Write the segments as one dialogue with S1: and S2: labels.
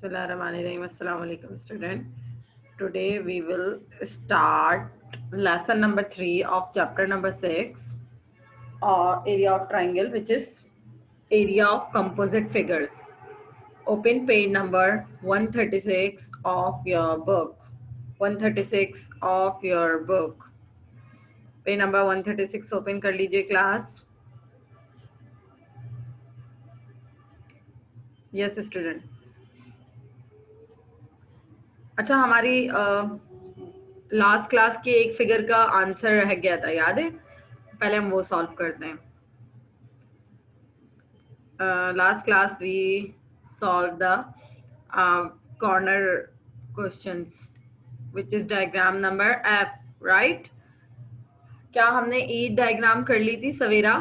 S1: Bismillahirrahmanirrahim. Assalamu alaikum, student. Today we will start lesson number 3 of chapter number 6, area of triangle, which is area of composite figures. Open page number 136 of your book. 136 of your book. Page number 136 open कर लीजिए class. Yes, student. अच्छा, हमारी last class के एक figure का answer रह गया था, याद है? पहले हम वो सॉल्व करते हैं. Last class we solve the corner questions which is diagram number F, right? क्या हमने ई डायग्राम कर ली थी सवेरा?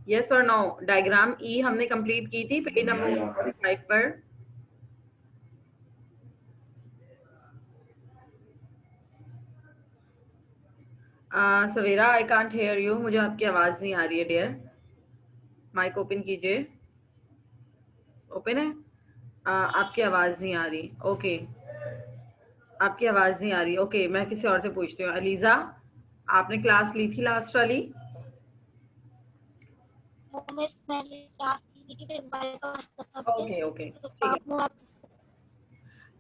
S1: यस और नो? डायग्राम ई हमने कंप्लीट की थी पेज नंबर 5 पर. Savera, I can't hear you. मुझे आपकी आवाज नहीं आ रही है डियर. माइक ओपन कीजिए. ओपन है? आपकी आवाज नहीं आ रही. ओके, आपकी आवाज नहीं आ रही. ओके, मैं किसी और से पूछती हूँ. अलीजा, आपने क्लास ली थी लास्ट वाली? ओके ओके,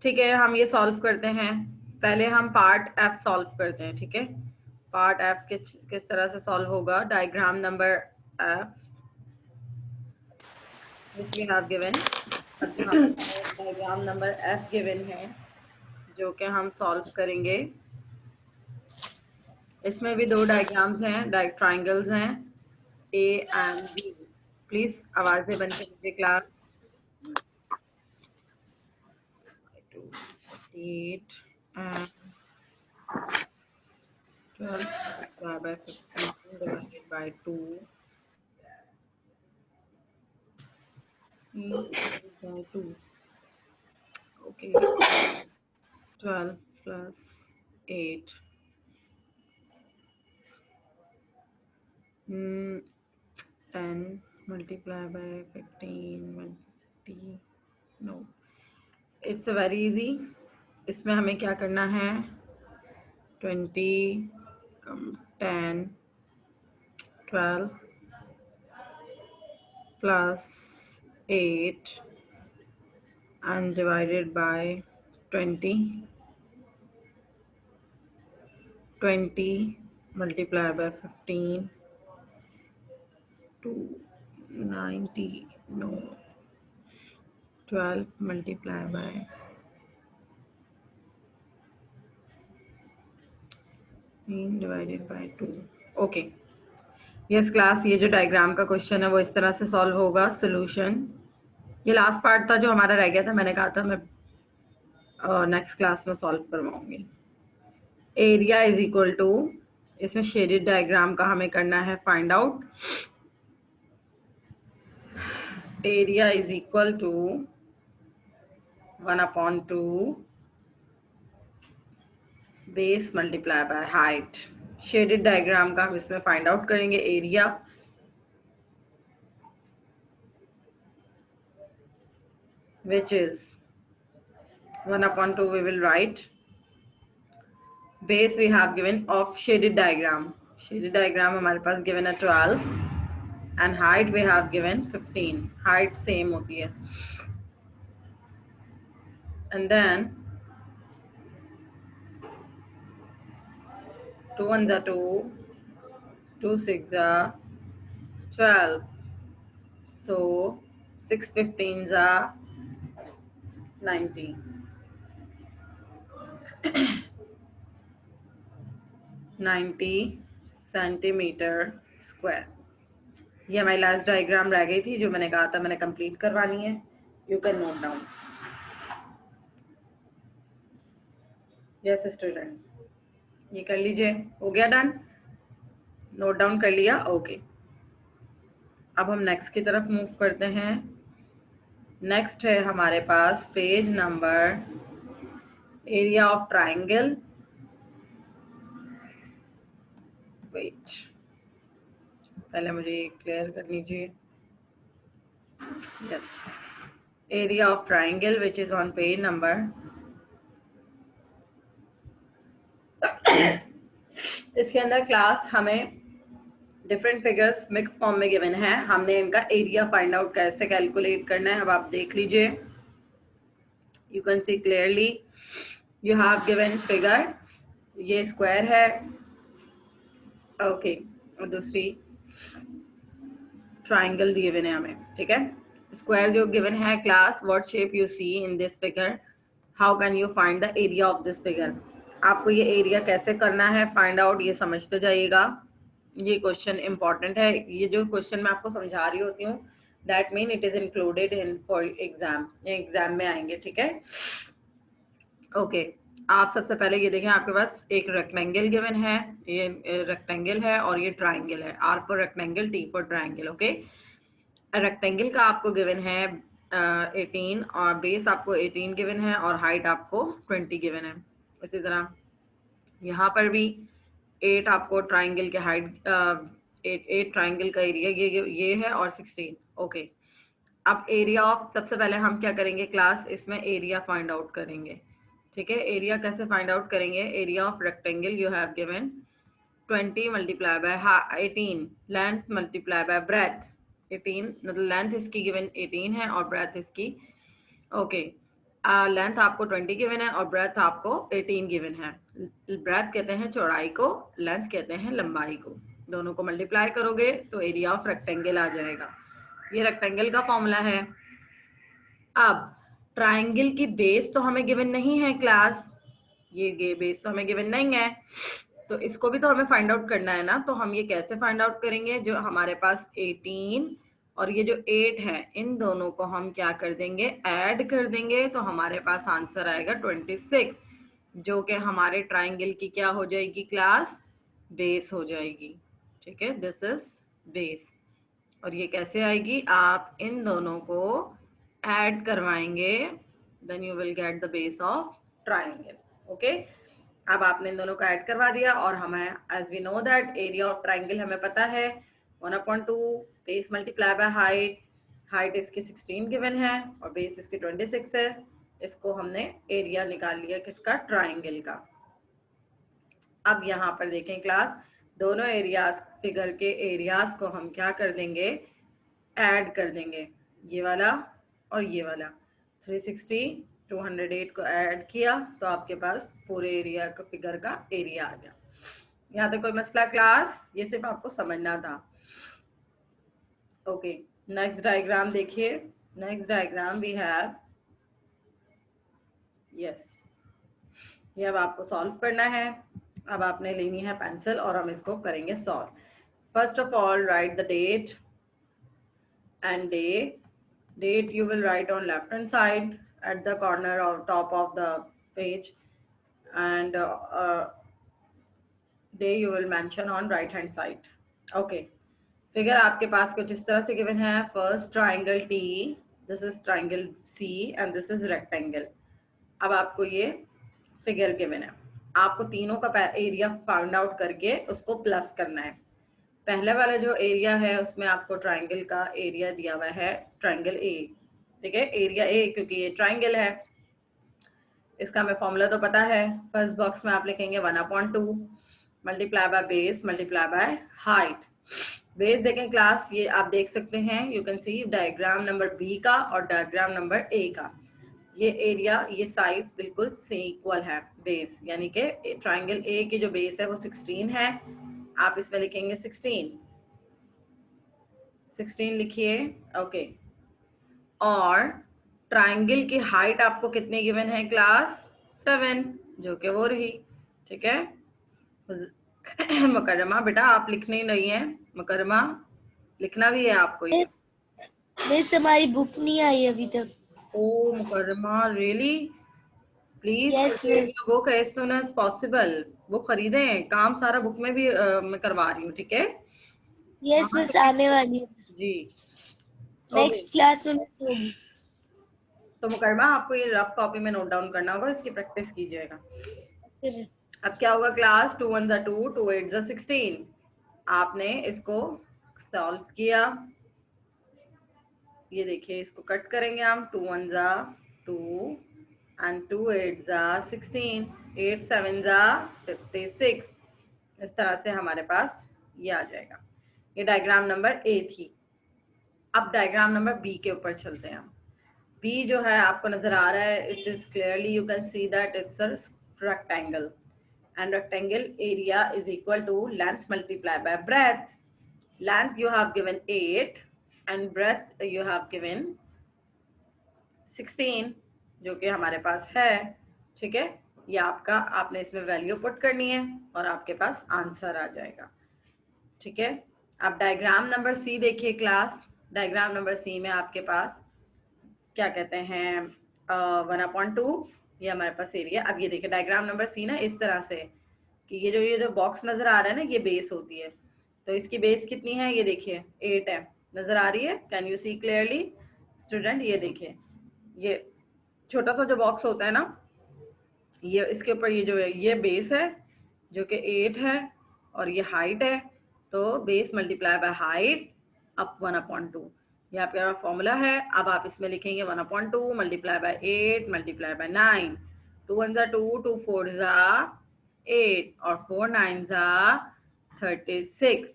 S1: ठीक है. हम ये सॉल्व करते हैं. पहले हम पार्ट एफ सॉल्व करते हैं, ठीक है? पार्ट एफ किस तरह से सॉल्व होगा? Diagram number F which we have given. Diagram number F given है जो कि हम सॉल्व करेंगे. इसमें भी दो डायग्राम्स हैं, ट्राइंगल्स हैं, ए एंड बी. प्लीज आवाजें बंद कर दीजिए class. 8 and 12 by 15 divided by 2 by 2. Okay, 12 plus 8. 10 multiply by 15 20. No, it's very easy. इसमें हमें क्या करना है? 20 10 12 plus 8 and divided by 20. 20 multiply by 15 to 90. No, 12 multiply by 15 divided by 2. Okay, yes class, ये जो डायग्राम का क्वेश्चन है वो इस तरह से सॉल्व होगा. सॉल्यूशन, ये लास्ट पार्ट था जो हमारा रह गया था. मैंने कहा था मैं नेक्स्ट क्लास में सॉल्व करवाऊंगी. एरिया इज इक्वल टू, इसमें शेडेड डायग्राम का हमें करना है find out. Area is equal to 1/2 base multiply by height. Shaded diagram का हम इसमें फाइंड आउट करेंगे. Area which is 1/2 we will write. Base we have given of shaded diagram. Shaded diagram हमारे पास given है 12 and height we have given 15. Height same होती है. And then 2 1 the 2, 2 6 the 12. So 6 15 the 90. 90 centimetre square. ये हमारी last diagram रह गई थी जो मैंने कहा था मैंने कंप्लीट करवानी है. You can note down. Yes student, ये कर लीजिए. हो गया डन? नोट डाउन कर लिया? ओके. अब हम नेक्स्ट की तरफ मूव करते हैं. नेक्स्ट है हमारे पास page number area of triangle. Wait, पहले मुझे क्लियर कर लीजिए. Yes, area of triangle which is on page number इसके अंदर क्लास हमें डिफरेंट फिगर्स मिक्स फॉर्म में गिवन है, हमने इनका एरिया फाइंड आउट कैसे कैलकुलेट करना है अब आप देख लीजिए। You can see clearly you have given figure, ये स्क्वायर है, ओके, और दूसरी ट्राइंगल गिवन है हमें, ठीक है। स्क्वायर जो गिवन है class, what shape you see in this figure, how can you find the area of this figure. आपको ये एरिया कैसे करना है फाइंड आउट, ये समझते जाइएगा, ये क्वेश्चन इंपॉर्टेंट है। ये जो क्वेश्चन मैं आपको समझा रही होती हूँ that mean it is included in for exam, ये एग्जाम में आएंगे, ठीक है। ओके आप सबसे पहले ये देखें, आपके पास एक रेक्टेंगल गिवन है, ये रेक्टेंगल है और ये ट्राइंगल है, R for rectangle, T for triangle, okay. Rectangle का आपको गिवन है 18 और बेस आपको 18 गिवन है और हाइट आपको 20 गिवन है। इसी तरह यहाँ पर भी 8 आपको ट्राइंगल के हाइट 8 ट्राइंगल का एरिया ये है और 16, ओके। अब एरिया ऑफ, सबसे पहले हम क्या करेंगे क्लास, इसमें एरिया फाइंड आउट करेंगे, ठीक है। एरिया कैसे फाइंड आउट करेंगे, area of rectangle you have given 20 multiply by 18 length multiply by breath, 18 मतलब लेंथ इसकी गिवन 18 है और ब्रेथ इसकी, ओके, लेंथ आपको 20 गिवन है और ब्रेथ आपको 18 गिवन है। ब्रेथ कहते हैं चौड़ाई को, लेंथ कहते हैं लंबाई को, दोनों को मल्टीप्लाई करोगे तो एरिया ऑफ रेक्टेंगल आ जाएगा। ये रेक्टेंगल का फॉर्मूला है। अब ट्राइंगल की बेस तो हमें गिवन नहीं है क्लास, ये बेस तो हमें गिवन नहीं है, तो इसको भी तो हमें फाइंड आउट करना है ना। तो हम ये कैसे फाइंड आउट करेंगे, जो हमारे पास 18 और ये जो 8 है इन दोनों को हम क्या कर देंगे, ऐड कर देंगे, तो हमारे पास आंसर आएगा 26, जो कि हमारे ट्राइंगल की क्या हो जाएगी क्लास, बेस हो जाएगी, ठीक है। This is base. और ये कैसे आएगी, आप इन दोनों को ऐड करवाएंगे, then you will get the base of triangle, okay. अब आपने इन दोनों को ऐड करवा दिया और हमें as we know that area of triangle हमें पता है 1/2 base multiply by height, height इसकी 16 गिवन है और बेस इसकी 26 है। इसको हमने एरिया निकाल लिया किसका, ट्राइंगल का। अब यहाँ पर देखें क्लास, दोनों एरियाज फिगर के एरियाज को हम क्या कर देंगे, ऐड कर देंगे, ये वाला और ये वाला, 360 208 को ऐड किया तो आपके पास पूरे एरिया का फिगर का एरिया आ गया। यहाँ तक कोई मसला क्लास, ये सिर्फ आपको समझना था, ओके। नेक्स्ट डायग्राम देखिए, next diagram we have, yes, ये अब आपको सॉल्व करना है। अब आपने लेनी है पेंसिल और हम इसको करेंगे solve. First of all write the date and date you will write on left hand side at the corner or top of the page, and day you will mention on right hand side, okay। Figure आपके पास कुछ इस तरह से given है, first triangle T, this is triangle C and this is rectangle. अब आपको ये फिगर गिवन है, आपको तीनों का एरिया फाइंड आउट करके उसको प्लस करना है। पहले वाला जो एरिया है उसमें आपको ट्राइंगल का एरिया दिया हुआ है, ट्राइंगल ए, ठीक है, एरिया ए, क्योंकि ये ट्राइंगल है। इसका हमें फॉर्मूला तो पता है, फर्स्ट बॉक्स में आप लिखेंगे 1/2 multiply by base multiply by height. Base देखें क्लास, ये आप देख सकते हैं, you can see diagram number B का और डायग्राम नंबर ए का, ये एरिया ये साइज बिल्कुल से इक्वल है। बेस यानी कि ट्राइंगल ए की जो बेस है वो 16 है, आप इसमें लिखेंगे 16 लिखिए, ओके। और ट्राइंगल की हाइट आपको कितनी गिवन है क्लास, 7, जो कि वो रही, ठीक है। मुकर्रमा बेटा आप लिखने ही नहीं है, मुकर्रमा लिखना भी है आपको ये।
S2: मिस हमारी बुक नहीं आई अभी तक।
S1: Oh Mukarrama really, please
S2: yes miss.
S1: Book as soon as possible, वो खरीदें, काम सारा बुक में भी मैं करवा रही हूँ, ठीक है।
S2: यस मिस आने वाली है
S1: जी,
S2: नेक्स्ट क्लास में मिस होगी।
S1: तो मुकरमा आपको ये रफ कॉपी में नोट डाउन करना होगा, इसकी प्रैक्टिस कीजिएगा। अब क्या होगा क्लास, 2 1 2 2 8 16, आपने इसको सॉल्व किया, ये देखिए, इसको कट करेंगे हम, 2 1 जा 2 एंड 2 8 जा 16, 8 7 जा 56। इस तरह से हमारे पास ये आ जाएगा। ये डायग्राम नंबर ए थी। अब डायग्राम नंबर बी के ऊपर चलते हैं हम। बी जो है आपको नजर आ रहा है, it is clearly you can see that it's a rectangle and rectangle area is equal to length multiplied by breadth. Length you have given 8 and breadth you have given 16 जो कि हमारे पास है। ठीक है, ये आपका, आपने इसमें वैल्यू पुट करनी है और आपके पास आंसर आ जाएगा। ठीक है, अब डायग्राम नंबर सी देखिए क्लास। डायग्राम नंबर सी में आपके पास क्या कहते हैं, 1/2 ये हमारे पास एरिया। अब ये देखिए डायग्राम नंबर सी ना इस तरह से कि ये जो बॉक्स नजर आ रहा है ना, ये बेस होती है। तो इसकी बेस कितनी है, ये देखिए 8 है, नजर आ रही है, can you see clearly student? ये देखिए, ये छोटा सा जो बॉक्स होता है ना, ये इसके ऊपर ये जो है ये बेस है जो कि 8 है और ये हाइट है। तो base multiply by height up 1/2, ये आपका फॉर्मूला है। अब आप इसमें लिखेंगे 1/2 मल्टीप्लाई बाय 8 मल्टीप्लाई बाय 9। 2 1 जा 2, 2 4 जा 8 और 4 9 जा 36।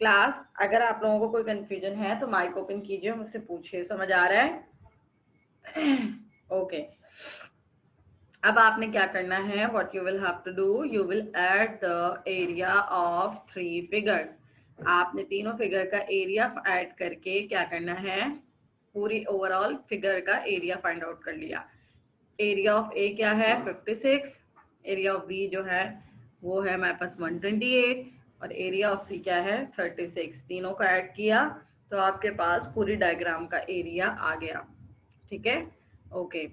S1: क्लास, अगर आप लोगों को कोई कंफ्यूजन है तो माइक ओपन कीजिए, मुझसे पूछिए। समझ आ रहा है? ओके अब आपने क्या करना है, what you will have to do, you will add the area of 3 figures. आपने तीनों फिगर का एरिया ऐड करके क्या करना है, पूरी ओवरऑल फिगर का एरिया फाइंड आउट कर लिया। एरिया ऑफ ए क्या है 56, एरिया ऑफ बी जो है वो है हमारे पास 128 और एरिया ऑफ सी क्या है 36। तीनों का ऐड किया तो आपके पास पूरी डायग्राम का एरिया आ गया। ठीक है, ओके,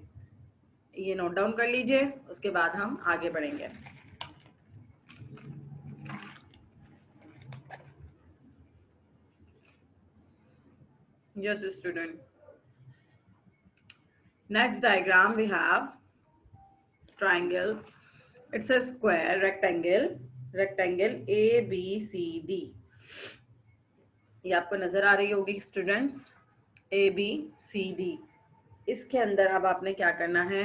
S1: ये नोट डाउन कर लीजिए, उसके बाद हम आगे बढ़ेंगे। Yes student, next diagram we have triangle, it's a square rectangle, rectangle ABCD। ये आपको नजर आ रही होगी स्टूडेंट्स, ABCD। इसके अंदर अब आपने क्या करना है,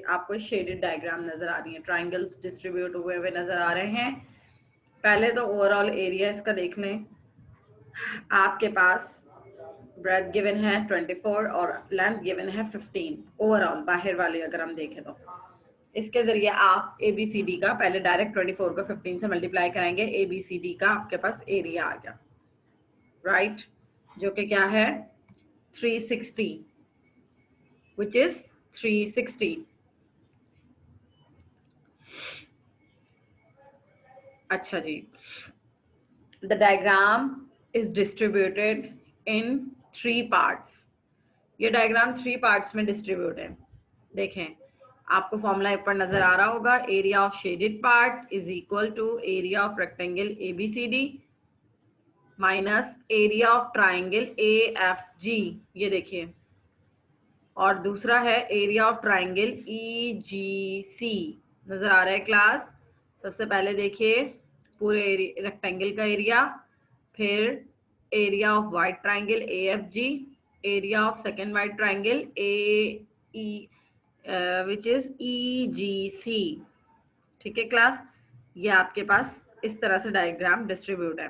S1: आपको शेडेड डायग्राम नजर आ रही है, ट्राइंगल्स डिस्ट्रीब्यूट हुए हुए नजर आ रहे हैं। पहले तो ओवरऑल एरिया इसका देख लें। आपके पास ब्रेथ गिवन है 24 और लेंथ गिवन है 15 ओवरऑल, बाहर वाले अगर हम देखें तो इसके जरिए आप ABCD का पहले डायरेक्ट 24 को 15 से मल्टीप्लाई कराएंगे, ABCD का आपके पास एरिया आ गया, राइट, जो कि क्या है 360, which is 360। अच्छा जी, the diagram is distributed in 3 parts। ये डायग्राम 3 पार्ट्स में डिस्ट्रीब्यूट है। देखें, आपको फॉर्मूला ऊपर नजर आ रहा होगा, area of shaded part is equal to area of rectangle ABCD minus area of triangle AFG। ये देखिए, और दूसरा है एरिया ऑफ ट्राइंगल EGC। नजर आ रहा है क्लास? सबसे पहले देखिए पूरे रेक्टेंगल का एरिया, फिर area of white triangle AFG, area of second white triangle AE which is EGC। ठीक है क्लास, ये आपके पास इस तरह से डायग्राम डिस्ट्रीब्यूट है।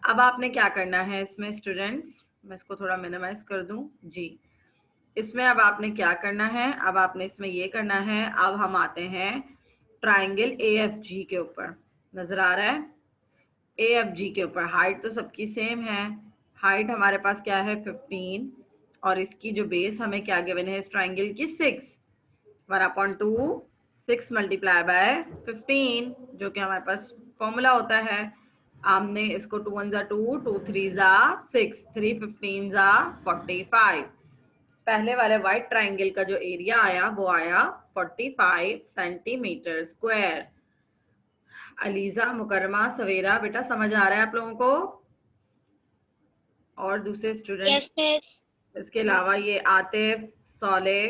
S1: अब आपने क्या करना है इसमें स्टूडेंट्स, मैं इसको थोड़ा मिनिमाइज कर दूं जी। इसमें अब आपने क्या करना है, अब आपने इसमें ये करना है, अब हम आते हैं ट्राइंगल AFG के ऊपर। नजर आ रहा है AFG के ऊपर, हाइट तो सबकी सेम है, हाइट हमारे पास क्या है 15 और इसकी जो बेस हमें क्या गिवन है इस ट्राइंगल की 6, 1/2 6 मल्टीप्लाई बाय 15 जो कि हमारे पास फॉर्मूला होता है। हमने इसको 2 1 जा 2, 2 3 जा 6, 3 15 जा 45। पहले वाले व्हाइट ट्राइंगल का जो एरिया आया वो आया 45 सेंटीमीटर स्क्वायर। अलीजा, मुकरमा, सवेरा, बेटा समझ आ रहा है आप लोगों को? और दूसरे स्टूडेंट?
S2: Yes miss.
S1: इसके अलावा ये आतिफ, सोले,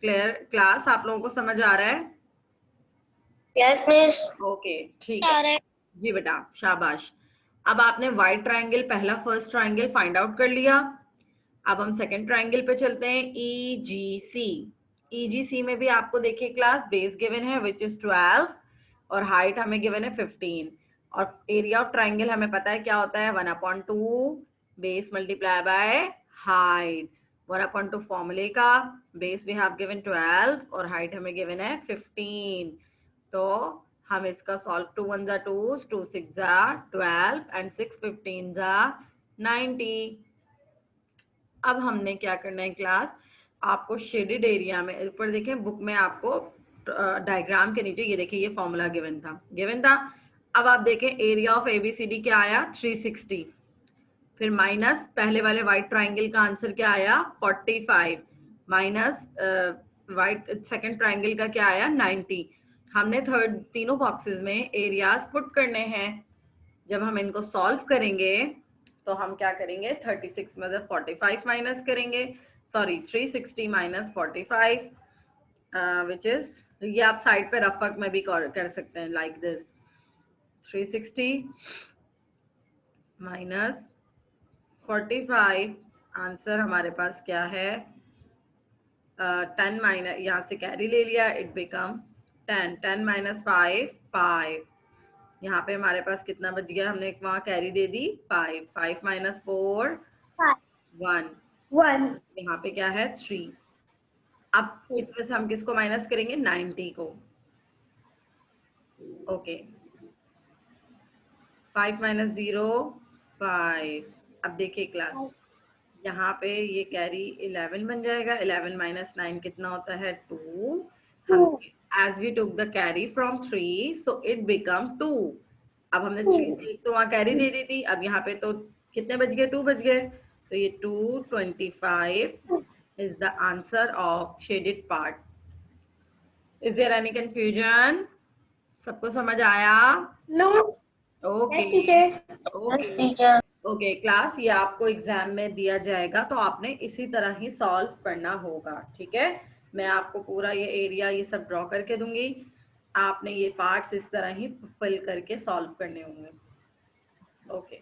S1: क्लियर क्लास, आप लोगों को समझ आ रहा है?
S2: Yes miss.
S1: ओके ठीक है जी बेटा, शाबाश। अब आपने व्हाइट ट्राइंगल, पहला फर्स्ट ट्राइंगल फाइंड आउट कर लिया। अब हम सेकंड ट्राइंगल पे चलते हैं, EGC। EGC में भी आपको देखिए क्लास बेस गिवन है विच इज 12 और हाइट हमें गिवन है 15 और एरिया ऑफ ट्राइंगल हमें पता है क्या होता है 1/2 बेस मल्टीप्लाई बाय हाइट। 1/2 फॉर्मूले का, बेस वी हैव गिवन 12 और हाइट हमें गिवन है 15। तो हम इसका सॉल्व 2 1 जा 2, 2 6 जा 12 एंड 6 15 जा 90। अब हमने क्या करना है क्लास, आपको शेडेड एरिया में ऊपर देखें बुक में आपको डायग्राम के नीचे ये देखिए ये फॉर्मूला गिवन था। अब आप देखें एरिया ऑफ एबीसीडी क्या आया 360, फिर माइनस पहले वाले व्हाइट ट्राइंगल का आंसर क्या आया 45, माइनस व्हाइट सेकंड ट्राइंगल का क्या आया 90। हमने थर्ड तीनों बॉक्सेस में एरियाज पुट करने हैं। जब हम इनको सॉल्व करेंगे तो हम क्या करेंगे 36 में से 45 माइनस करेंगे, सॉरी 360 माइनस 45 विच इज, ये आप साइड पे रफ वर्क में भी कर सकते हैं लाइक दिस, 360 माइनस 45, आंसर हमारे पास क्या है 10 माइनस, यहाँ से कैरी ले लिया, इट बिकम 10, 10 माइनस 5 5, यहाँ पे हमारे पास कितना बच गया, हमने वहां कैरी दे दी 5, 5 माइनस 4 1,
S2: 1.
S1: यहाँ पे क्या है 3। अब इसमें से हम किसको माइनस करेंगे 90 को, ओके 5 माइनस 0 5। अब देखिए क्लास यहाँ पे ये कैरी 11 बन जाएगा, 11 माइनस 9 कितना होता है 2, as we took the carry from 3 so it become 2। अब हमने 3 से तो वहां कैरी दे दी थी, अब यहाँ पे तो कितने बज गए 2 बज गए, तो ये 225 is the answer of shaded part। Is there any confusion? सबको समझ आया?
S2: No.
S1: Okay
S2: Yes, teacher.
S1: Okay
S2: Yes, teacher.
S1: Okay class, ये आपको एग्जाम में दिया जाएगा तो आपने इसी तरह ही सॉल्व करना होगा, ठीक है। मैं आपको पूरा ये एरिया ये सब ड्रॉ करके दूंगी, आपने ये पार्ट्स इस तरह ही फिल करके सॉल्व करने होंगे। ओके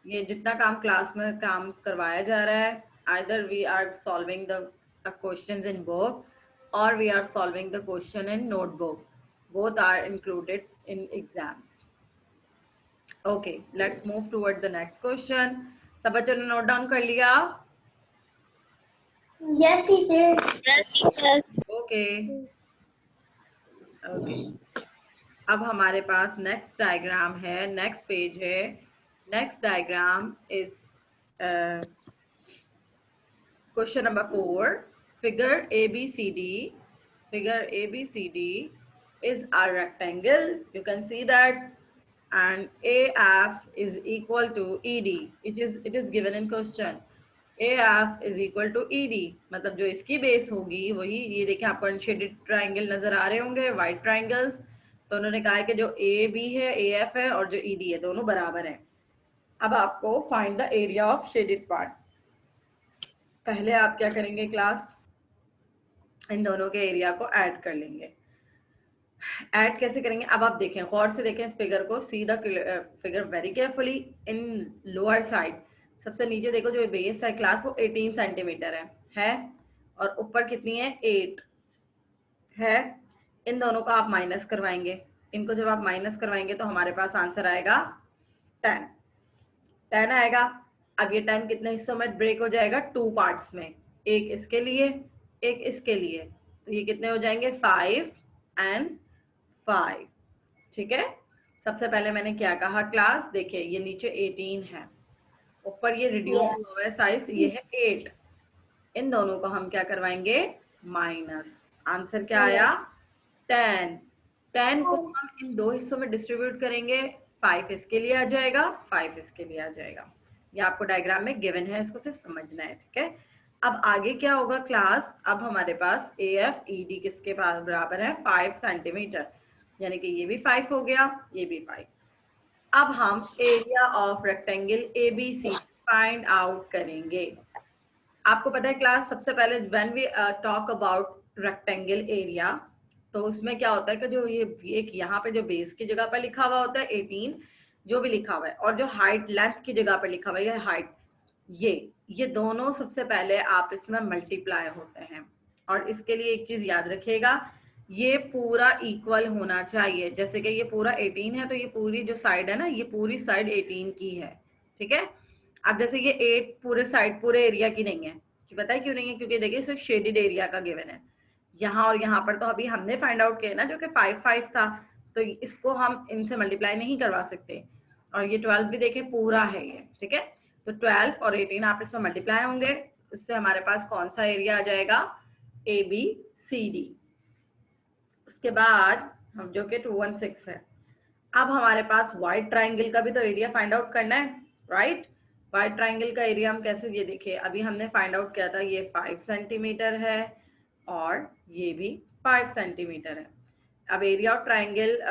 S1: ये जितना काम क्लास में काम करवाया जा रहा है, either we are solving the questions in book और we are solving the question in notebook, both are included in exams. Okay, let's move toward the next question. सब बच्चों ने नोट डाउन कर लिया?
S2: Yes, teacher. Yes, teacher.
S1: Okay. Okay. अब हमारे पास next diagram है, next page है। Next diagram is question number 4, figure ABCD. Figure ABCD is a rectangle. You can see that. And AF is equal to ED. It is given in question. AF is equal to ED, मतलब जो इसकी base होगी वही, ये देखिए आपको unshielded triangle नजर आ रहे होंगे व्हाइट ट्राइंगल्स, तो उन्होंने कहा है कि जो AB है AF है और जो ED है दोनों बराबर हैं। अब आपको find the area of shaded part. पहले आप क्या करेंगे क्लास, इन दोनों के एरिया को ऐड कर लेंगे। ऐड कैसे करेंगे, अब आप देखें गौर से देखें इस फिगर को, see the figure very carefully. In lower side सबसे नीचे देखो जो बेस है क्लास वो 18 सेंटीमीटर है और ऊपर कितनी है 8 है। इन दोनों को आप माइनस करवाएंगे, इनको जब आप माइनस करवाएंगे तो हमारे पास आंसर आएगा 10 आएगा। अब ये 10 कितने हिस्सों में ब्रेक हो जाएगा, 2 पार्ट्स में, एक इसके लिए एक इसके लिए, तो ये कितने हो जाएंगे 5 and 5, ठीक है। सबसे पहले मैंने क्या कहा क्लास, देखिए ये नीचे 18 है, ऊपर ये रिड्यूस हुआ है साइज, ये है 8, इन दोनों को हम क्या करवाएंगे माइनस, आंसर क्या आया 10। 10 को हम इन दो हिस्सों में डिस्ट्रीब्यूट करेंगे, 5 इसके लिए आ जाएगा 5 इसके लिए आ जाएगा, ये आपको डायग्राम में गिवन है, इसको सिर्फ समझना है, ठीक है। अब आगे क्या होगा क्लास, अब हमारे पास AFED किसके पास बराबर है 5 सेंटीमीटर, यानी कि ये भी 5 हो गया ये भी 5। अब हम area of rectangle ABC find out करेंगे। आपको पता है क्लास सबसे पहले when we talk about rectangle area, तो उसमें क्या होता है कि जो ये एक यहाँ पे जो बेस की जगह पर लिखा हुआ होता है 18 जो भी लिखा हुआ है, और जो हाइट लेंथ की जगह पर लिखा हुआ है हाइट, ये दोनों सबसे पहले आप इसमें मल्टीप्लाई होते हैं। और इसके लिए एक चीज याद रखिएगा, ये पूरा इक्वल होना चाहिए। जैसे कि ये पूरा 18 है तो ये पूरी जो साइड है ना, ये पूरी साइड 18 की है, ठीक है। अब जैसे ये 8 पूरे साइड पूरे एरिया की नहीं है, कि पता है क्यों नहीं है? क्योंकि देखिए सिर्फ शेडेड एरिया का गिवन है। यहाँ और यहाँ पर तो अभी हमने फाइंड आउट किया ना, जो कि 5 5 था, तो इसको हम इनसे मल्टीप्लाई नहीं करवा सकते। और ये 12 भी देखें पूरा है ये, ठीक है। तो 12 और 18 आप इसमें मल्टीप्लाई होंगे, इससे हमारे पास कौन सा एरिया आ जाएगा? ABCD। उसके बाद हम जो कि 216 है। अब हमारे पास व्हाइट ट्राइंगल का भी तो एरिया फाइंड आउट करना है, राइट। व्हाइट ट्राइंगल का एरिया हम कैसे, ये देखिए अभी हमने फाइंड आउट किया था, ये 5 सेंटीमीटर है और ये भी 5 सेंटीमीटर है। अब एरिया ऑफ ट्राइंगल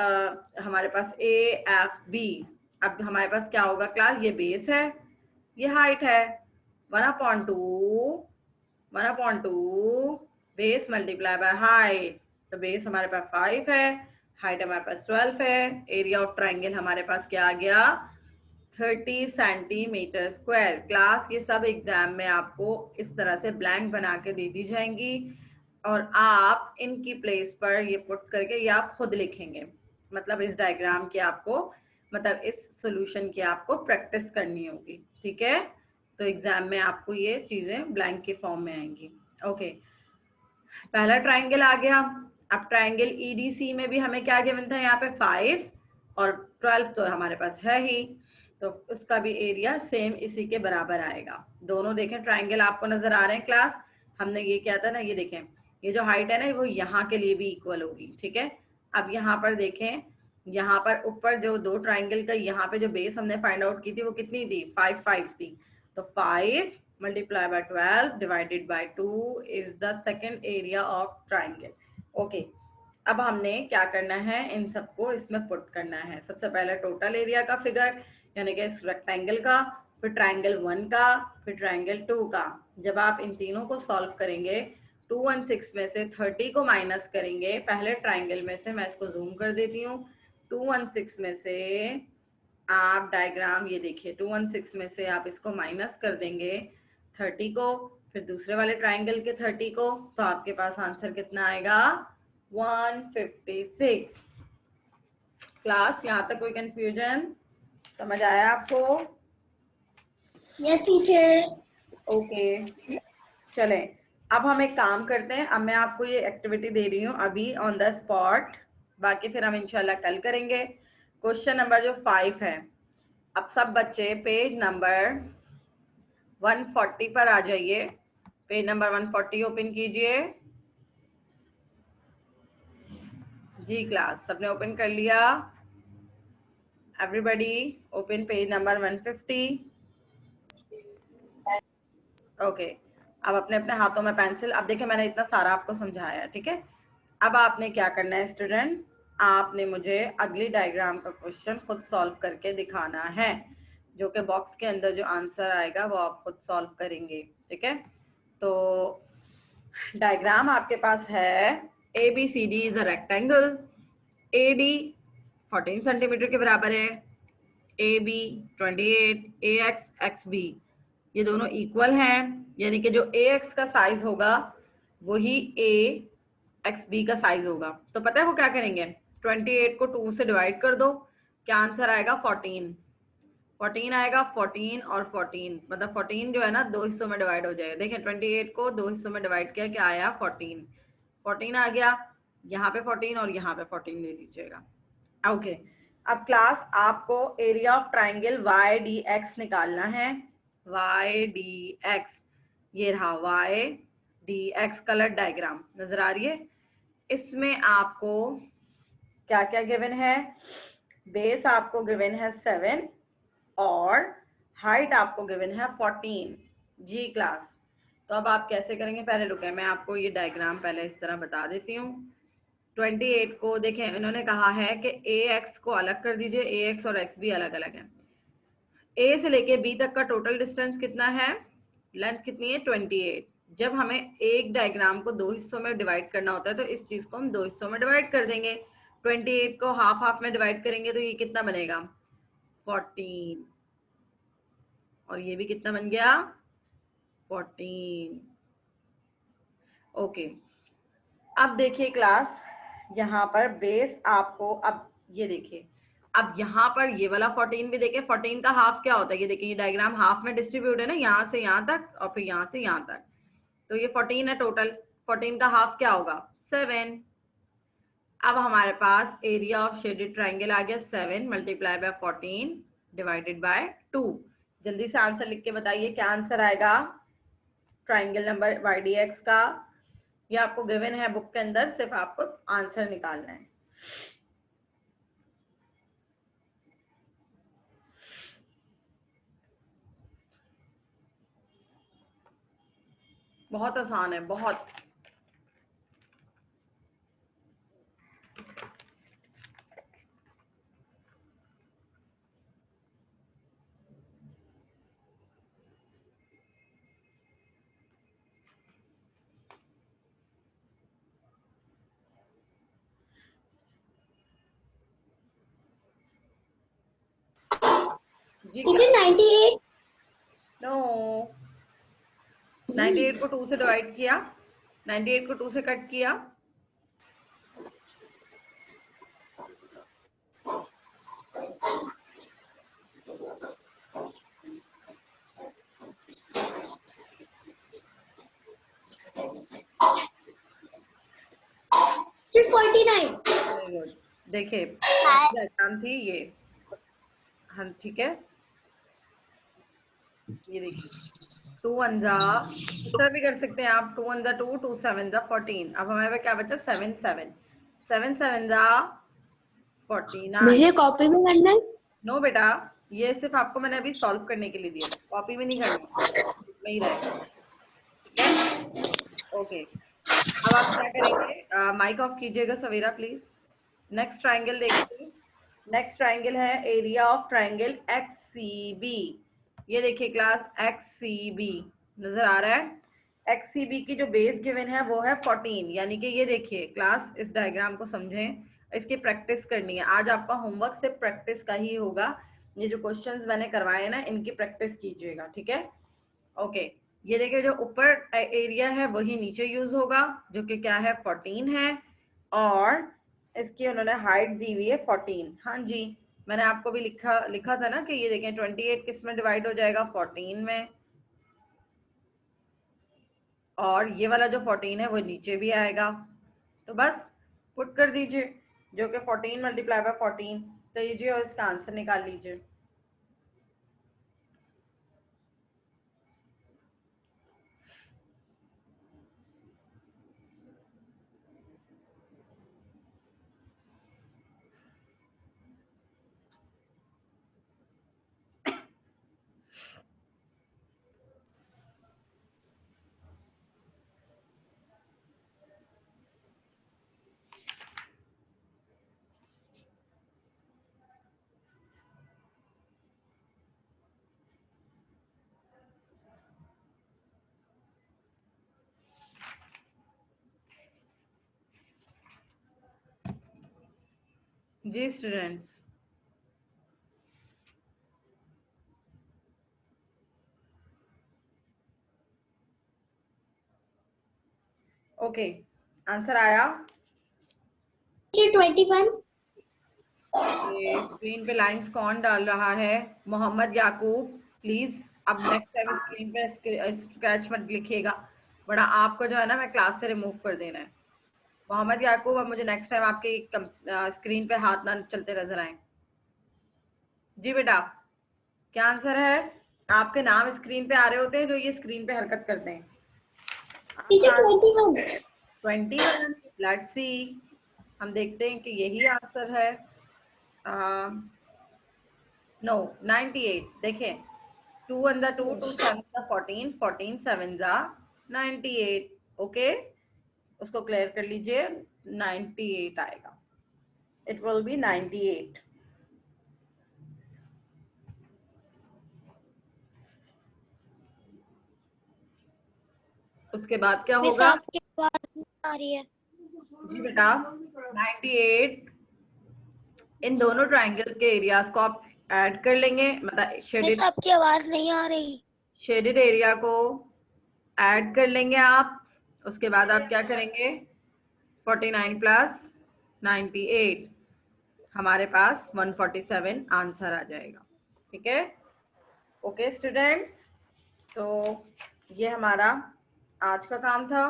S1: हमारे पास AFB। अब हमारे पास क्या होगा क्लास? ये बेस है, ये हाइट है, 1/2 बेस मल्टीप्लाई बाय हाइट। तो बेस हमारे पास 5 है, हाइट हमारे पास 12 है। एरिया ऑफ ट्राइंगल हमारे पास क्या आ गया? 30 सेंटीमीटर स्क्वायर। क्लास ये सब एग्जाम में आपको इस तरह से ब्लैंक बना के दे दी जाएंगी और आप इनकी प्लेस पर ये पुट करके ये आप खुद लिखेंगे। मतलब इस डायग्राम की आपको, मतलब इस सॉल्यूशन की आपको प्रैक्टिस करनी होगी, ठीक है। तो एग्जाम में आपको ये चीजें ब्लैंक के फॉर्म में आएंगी। ओके, पहला ट्राइंगल आ गया। अब ट्राइंगल EDC में भी हमें क्या गिवन था? यहाँ पे 5 और 12 तो हमारे पास है ही, तो उसका भी एरिया सेम इसी के बराबर आएगा। दोनों देखें ट्राइंगल आपको नजर आ रहे हैं क्लास। हमने ये किया था ना, ये देखें ये जो हाइट है ना वो यहाँ के लिए भी इक्वल होगी, ठीक है। अब यहाँ पर देखें, यहाँ पर ऊपर जो दो ट्राइंगल का यहाँ पे जो बेस हमने फाइंड आउट की थी वो कितनी थी? 5 5 थी। तो 5 multiply by 12 divided by 2 is the second area of triangle. Okay, अब हमने क्या करना है? इन सबको इसमें पुट करना है। सबसे पहले टोटल एरिया का फिगर, यानी कि इस रेक्टेंगल का, फिर ट्राइंगल 1 का, फिर ट्राइंगल 2 का। जब आप इन तीनों को सॉल्व करेंगे, 216 में से 30 को माइनस करेंगे पहले ट्राइंगल में से, मैं इसको जूम कर देती हूँ। 216 में से आप डायग्राम ये देखिए, 216 में से आप इसको माइनस कर देंगे 30 को, फिर दूसरे वाले ट्राइंगल के 30 को, तो आपके पास आंसर कितना आएगा? 156। क्लास यहाँ तक कोई कंफ्यूजन? समझ आया आपको?
S2: Yes, teacher.
S1: ओके, चलें अब हम एक काम करते हैं। अब मैं आपको ये एक्टिविटी दे रही हूँ अभी ऑन द स्पॉट, बाकी फिर हम इंशाल्लाह कल करेंगे। क्वेश्चन नंबर जो 5 है, अब सब बच्चे पेज नंबर 140 पर आ जाइए। पेज नंबर 140 ओपन कीजिए। जी क्लास, सबने ओपन कर लिया? Everybody open page number 150। Okay, अब अपने अपने हाथों में पेंसिल। अब देखिए मैंने इतना सारा आपको समझाया, ठीक है। अब आपने क्या करना है स्टूडेंट? आपने मुझे अगली डायग्राम का क्वेश्चन खुद सॉल्व करके दिखाना है, जो कि बॉक्स के अंदर जो आंसर आएगा वो आप खुद सॉल्व करेंगे, ठीक है। तो डायग्राम आपके पास है, ABCD is a rectangle, AD 14 centimetre के बराबर है, AB 28, AX XB ये दोनों इक्वल हैं, यानी कि जो AX का साइज होगा वही AXB का साइज होगा। तो पता है वो क्या करेंगे? 28 को 2 से डिवाइड कर दो, क्या आंसर आएगा? 14 आएगा। 14 और 14 मतलब 14 जो है ना 2 हिस्सों में डिवाइड हो जाएगा। देखिए 28 को 2 हिस्सों में डिवाइड किया, क्या आया? 14 आ गया। यहाँ पे 14 और यहाँ पे 14 ले लीजिएगा। ओके, अब क्लास आपको एरिया ऑफ ट्राइंगल YDX निकालना है। YDX, ये रहा YDX कलर डायग्राम नजर आ रही है। इसमें आपको क्या क्या गिवन है? बेस आपको गिवन है 7 और हाइट आपको गिवन है 14। जी क्लास, तो अब आप कैसे करेंगे? पहले रुके, मैं आपको ये डायग्राम पहले इस तरह बता देती हूँ। 28 को देखें, इन्होंने कहा है कि AX को अलग कर दीजिए, AX और XB अलग अलग है। A से लेके B तक का टोटल डिस्टेंस कितना है? लेंथ कितनी है? 28। जब हमें एक डायग्राम को 2 हिस्सों में डिवाइड करना होता है तो इस चीज को हम 2 हिस्सों में डिवाइड कर देंगे। 28 को हाफ हाफ में डिवाइड करेंगे तो ये कितना बनेगा? 14। और ये भी कितना बन गया 14। ओके, अब देखिए क्लास, यहाँ पर बेस आपको, अब ये देखिए, अब यहाँ पर ये वाला 14 भी देखिए, 14 का हाफ क्या होता है, ये देखिए, ये डायग्राम हाफ में डिस्ट्रीब्यूट है ना, यहाँ से यहाँ तक और फिर यहाँ से यहाँ तक, तो ये 14 है टोटल। 14 का हाफ क्या होगा 7। अब हमारे पास एरिया ऑफ शेडेड ट्राइंगल आ गया 7 मल्टीप्लाई बाय 14 डिवाइडेड बाय 2। जल्दी से आंसर लिख के बताइए क्या आंसर आएगा ट्राइंगल नंबर YDX का। ये आपको गिवन है बुक के अंदर, सिर्फ आपको आंसर निकालना है। बहुत आसान है, बहुत।
S2: टीचर 98।
S1: नो, 98 को 2 से डिवाइड किया, 98 को 2 से कट किया,
S2: टीचर 49।
S1: Very good. देखिए एग्जाम थी ये, हाँ ठीक है, ये देखिए 2 1 जा, इस तरह भी कर सकते हैं आप, 2 1 जा 2, 2 7 जा 14। अब हमारे पास क्या बचा 7 7 7 7 जा 49।
S2: मुझे कॉपी में करना है।
S1: नो बेटा, ये सिर्फ आपको मैंने अभी सॉल्व करने के लिए दिया, कॉपी में नहीं करना, में ही रहेगा, ठीक है। ओके, अब आप क्या करेंगे, माइक ऑफ कीजिएगा सवेरा प्लीज। नेक्स्ट ट्राइंगल देखिए, नेक्स्ट ट्राइंगल है एरिया ऑफ ट्राइंगल XCB। ये देखिए क्लास XCB नजर आ रहा है। XCB की जो बेस गिवन है वो है 14, यानी कि ये देखिए क्लास, इस डायग्राम को समझें, इसकी प्रैक्टिस करनी है। आज आपका होमवर्क सिर्फ प्रैक्टिस का ही होगा, ये जो क्वेश्चंस मैंने करवाए ना इनकी प्रैक्टिस कीजिएगा, ठीक है। ओके, ये देखिए जो ऊपर एरिया है वही नीचे यूज होगा, जो कि क्या है 14 है, और इसकी उन्होंने हाइट दी हुई है 14। हाँ जी, मैंने आपको भी लिखा था ना कि ये देखें 28 किस में डिवाइड हो जाएगा 14 में, और ये वाला जो 14 है वो नीचे भी आएगा, तो बस पुट कर दीजिए, जो कि 14 मल्टीप्लाई बाय 14 तो लीजिए और इसका आंसर निकाल लीजिए। जी स्टूडेंट्स, ओके, आंसर आया।
S2: 21।
S1: स्क्रीन पे लाइंस कौन डाल रहा है, मोहम्मद याकूब प्लीज। अब नेक्स्ट टाइम स्क्रीन पे स्क्रैच मत लिखिएगा, बड़ा आपको जो है ना मैं क्लास से रिमूव कर देना है। मोहम्मद याकूब, अब मुझे नेक्स्ट टाइम आपके स्क्रीन पे हाथ ना चलते नजर आए। जी बेटा, क्या आंसर है? आपके नाम स्क्रीन पे आ रहे होते हैं जो ये स्क्रीन पे हरकत करते हैं।
S2: टीचर 21।
S1: 21, लेट्स सी, हम देखते हैं कि यही आंसर है। नो 98, देखें 2 1 जा 2, 2 7 जा 14, 14 7 जा 98। ओके, उसको क्लियर कर लीजिए, 98 आएगा, इट विल बी 98। उसके बाद क्या होगा?
S2: आपके पास आ रही है।
S1: जी बेटा, 98 इन दोनों ट्राइंगल के एरियाज को आप ऐड कर लेंगे, मतलब
S2: मिस आपकी आवाज नहीं आ रही।
S1: शेडेड एरिया को ऐड कर लेंगे आप। उसके बाद आप क्या करेंगे, 49 प्लस 98, हमारे पास 147 आंसर आ जाएगा। ठीक है, ओके स्टूडेंट्स, तो ये हमारा आज का काम था।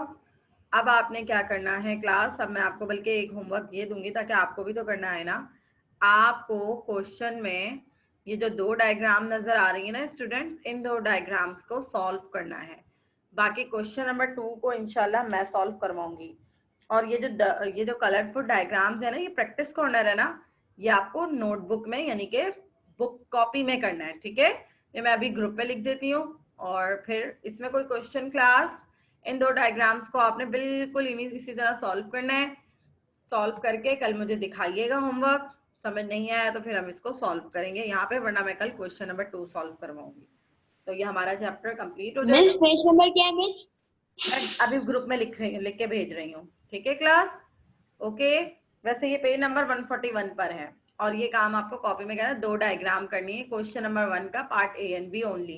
S1: अब आपने क्या करना है क्लास, अब मैं आपको बल्कि एक होमवर्क ये दूंगी ताकि आपको भी तो करना है ना। आपको क्वेश्चन में ये जो दो डायग्राम नजर आ रही है ना स्टूडेंट्स, इन दो डायग्राम्स को सॉल्व करना है। बाकी क्वेश्चन नंबर 2 को इंशाल्लाह मैं सॉल्व करवाऊंगी। और ये जो कलरफुल डायग्राम्स है ना, ये प्रैक्टिस कॉर्नर है ना, ये आपको नोटबुक में यानी कि बुक कॉपी में करना है। ठीक है, ये मैं अभी ग्रुप पे लिख देती हूँ। और फिर इसमें कोई क्वेश्चन क्लास, इन दो डायग्राम्स को आपने बिल्कुल इसी तरह सॉल्व करना है। सॉल्व करके कल मुझे दिखाइएगा होमवर्क। समझ नहीं आया तो फिर हम इसको सॉल्व करेंगे यहाँ पे, वरना मैं कल क्वेश्चन नंबर 2 सॉल्व करवाऊंगी। तो ये हमारा चैप्टर कंप्लीट हो
S2: मिस
S1: जाएगा।
S2: पेज नंबर क्या है मिस?
S1: मैं अभी ग्रुप में लिख के भेज रही हूँ। ठीक है क्लास, ओके। वैसे ये पेज नंबर 141 पर है और ये काम आपको कॉपी में करना है। दो डायग्राम करनी है क्वेश्चन नंबर 1 का, part A and B only.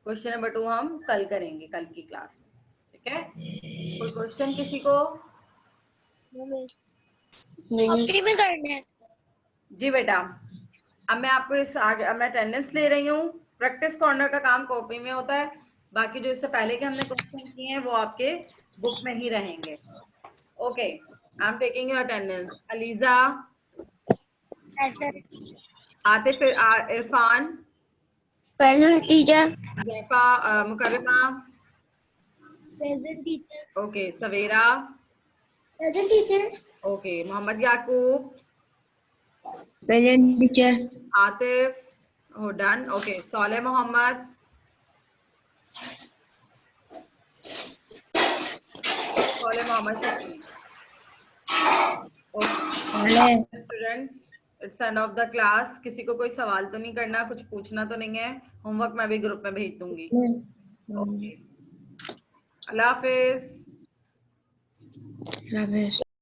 S1: Question number 2 हम कल करेंगे, कल की क्लास में। ठीक है, कोई क्वेश्चन किसी को?
S2: कॉपी में करना है।
S1: जी बेटा, अब मैं आपको इस आगे, अब मैं अटेंडेंस ले रही हूँ। प्रैक्टिस कॉर्नर का काम कॉपी में होता है, बाकी जो इससे पहले के हमने क्वेश्चन किए हैं वो आपके बुक में ही रहेंगे। Okay, I am taking your attendance. Aliza, Atif, Irfan,
S2: present teacher.
S1: Jaifa, Mukarrama,
S2: present teacher.
S1: Okay, Savera,
S2: present teacher.
S1: Okay, Mohammad Yakub,
S2: present teacher.
S1: Atif, हो done, okay, Sole Mohammad, Sole Mohammad Shafi. Okay students, it's end of the class. किसी को कोई सवाल तो नहीं करना, कुछ पूछना तो नहीं है? होमवर्क मैं भी ग्रुप में भेज दूंगी। ओके, अल्लाह हाफिज।